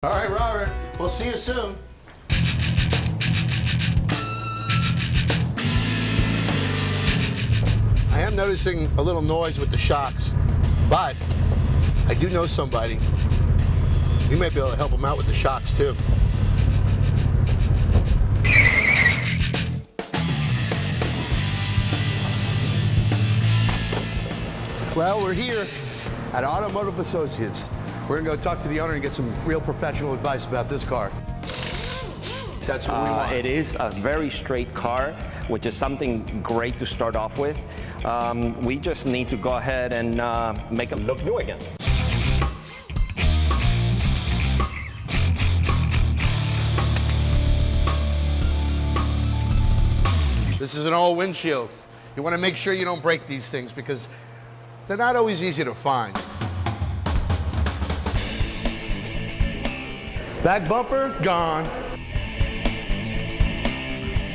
All right, Robert. We'll see you soon. I am noticing a little noise with the shocks, but I do know somebody. You may be able to help him out with the shocks too. Well, we're here at Automotive Associates. We're gonna go talk to the owner and get some real professional advice about this car. That's what we want. It is a very straight car, which is something great to start off with. We just need to go ahead and make it look new again. This is an old windshield. You want to make sure you don't break these things because they're not always easy to find. Back bumper, gone.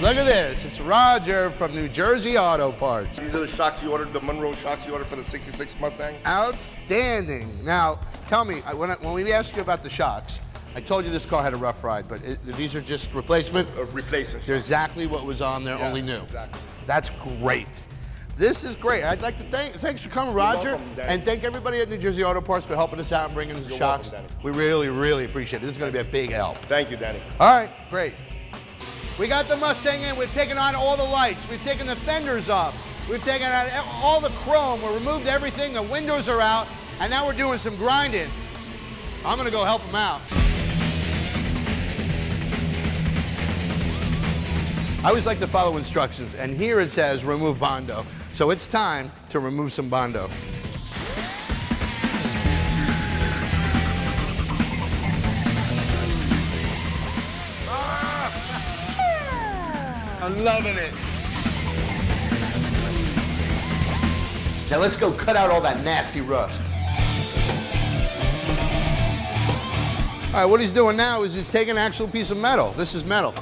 Look at this. It's Roger from New Jersey Auto Parts. These are the shocks you ordered, the Monroe shocks you ordered for the 66 Mustang. Outstanding. Now, tell me, when we asked you about the shocks, I told you this car had a rough ride, but these are just replacement? Replacement. They're exactly what was on there, Yes, only new. Exactly. That's great. This is great. I'd like to thanks for coming, Roger. welcome, Danny. And thank everybody at New Jersey Auto Parts for helping us out and bringing us the You're shocks. welcome, Danny. We really, really appreciate it. This is going to be a big help. Thank you, Danny. All right, great. We got the Mustang in. We've taken on all the lights. We've taken the fenders off. We've taken out all the chrome. We removed everything. The windows are out. And now we're doing some grinding. I'm going to go help them out. I always like to follow instructions, and here it says remove Bondo. So it's time to remove some Bondo. I'm loving it. Now let's go cut out all that nasty rust. All right, what he's doing now is he's taking an actual piece of metal. This is metal.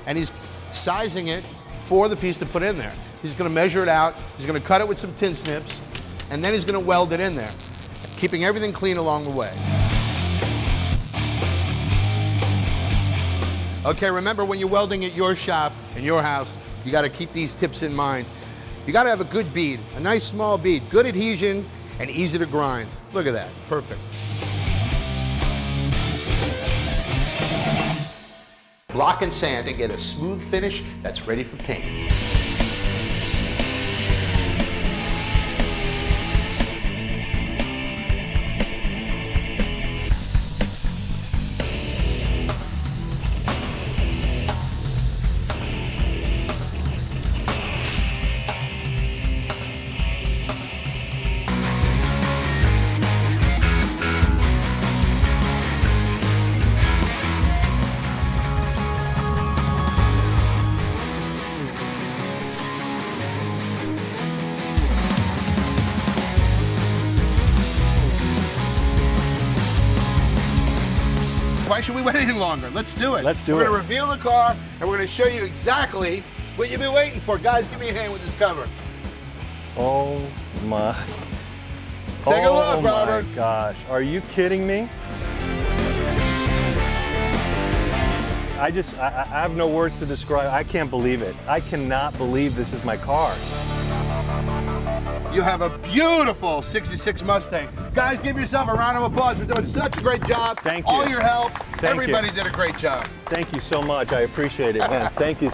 And he's sizing it for the piece to put in there. He's gonna measure it out, he's gonna cut it with some tin snips, and then he's gonna weld it in there, keeping everything clean along the way. Okay, remember when you're welding at your shop, in your house, you gotta keep these tips in mind. You gotta have a good bead, a nice small bead, good adhesion, and easy to grind. Look at that, perfect. Block and sand and get a smooth finish that's ready for paint. Why should we wait any longer? Let's do it. Let's do We're it. gonna reveal the car and we're gonna show you exactly what you've been waiting for. Guys, give me a hand with this cover. Oh my. Take a look, oh Robert. my gosh. Are you kidding me? I have no words to describe. I can't believe it. I cannot believe this is my car. You have a beautiful 66 Mustang. Guys, give yourself a round of applause for doing such a great job. Thank you. All your help. you. Everybody did a great job. Thank you so much. I appreciate it, man. Thank you.